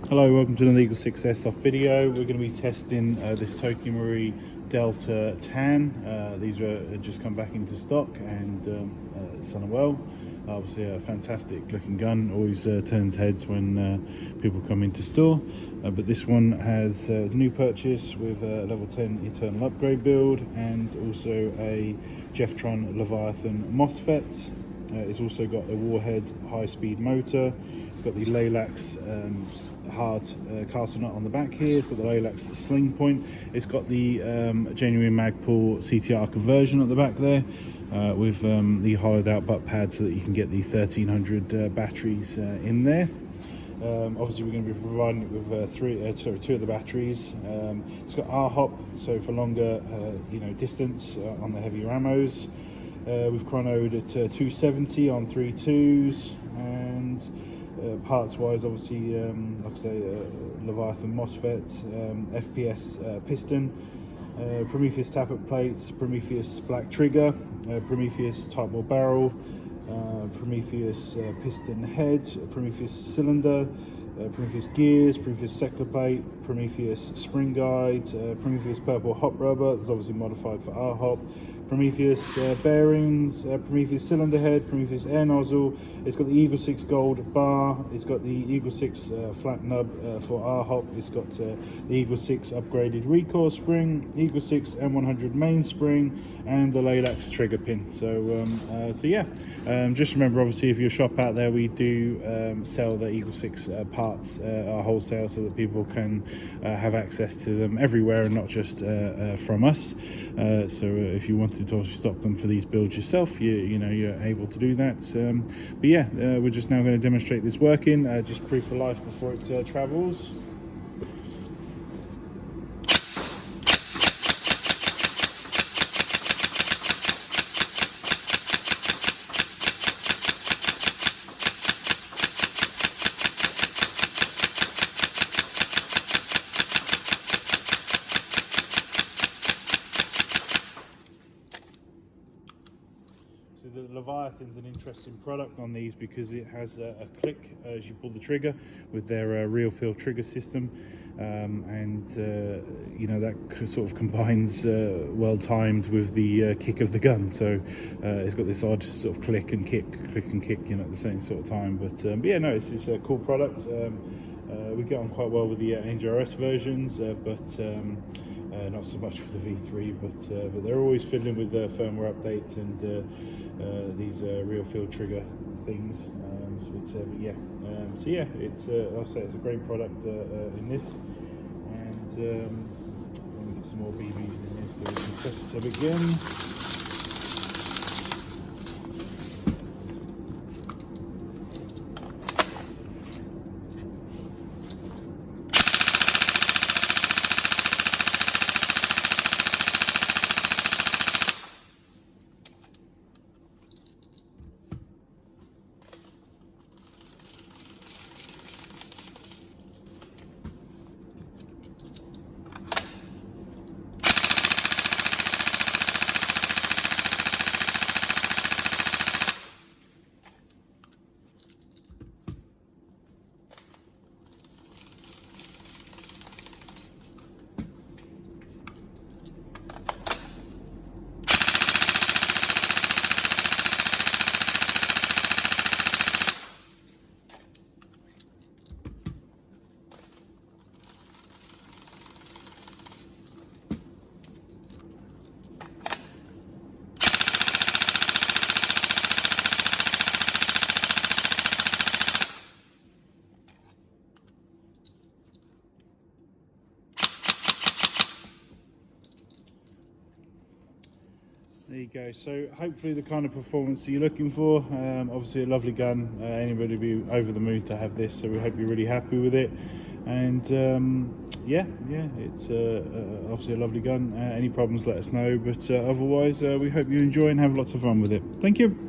Hello, welcome to another EagleSix Airsoft video. We're going to be testing this Tokyo Marui Delta Tan. These are just come back into stock and selling well. Obviously a fantastic looking gun, always turns heads when people come into store. But this one has a new purchase with a level 10 internal upgrade build and also a Jefftron Leviathon MOSFET. It's also got a Warhead high-speed motor. It's got the Laylax hard castle nut on the back here. It's got the Laylax sling point. It's got the genuine Magpul CTR conversion at the back there with the hollowed out butt pad so that you can get the 1300 batteries in there. Obviously we're going to be providing it with two of the batteries. It's got R-hop, so for longer distance on the heavier ammos. We've chronoed at 270 on 3.2s, and parts wise, obviously, like I say, Leviathan MOSFET, FPS Piston, Prometheus Tappet plates, Prometheus black trigger, Prometheus Tightbore barrel, Prometheus piston head, Prometheus cylinder, Prometheus gears, Prometheus sector plate, Prometheus spring guide, Prometheus purple hop rubber that's obviously modified for R-hop, Prometheus bearings, Prometheus cylinder head, Prometheus air nozzle. It's got the EagleSix gold bar. It's got the EagleSix flat nub for R-hop. It's got the EagleSix upgraded recoil spring, EagleSix M100 mainspring, and the Laylax trigger pin. So yeah, just remember, obviously, if you shop out there, we do sell the EagleSix parts wholesale, so that people can have access to them everywhere and not just from us. So if you wanted to obviously stock them for these builds yourself, you're able to do that. But yeah, we're just now going to demonstrate this working, just proof of life before it travels. So the Leviathan's an interesting product on these because it has a click as you pull the trigger with their real feel trigger system, and that sort of combines well timed with the kick of the gun. So it's got this odd sort of click and kick, at the same sort of time. But yeah, no, it's a cool product. We get on quite well with the NGRS versions, but not so much with the V3, but they're always fiddling with firmware updates and these real field trigger things. So yeah, it's I'll say it's a great product in this, and let me get some more BBs in here so we can test it again. There you go. So hopefully the kind of performance you're looking for. Obviously a lovely gun. Anybody would be over the moon to have this, so we hope you're really happy with it. And yeah, it's obviously a lovely gun. Any problems, let us know. But otherwise, we hope you enjoy and have lots of fun with it. Thank you.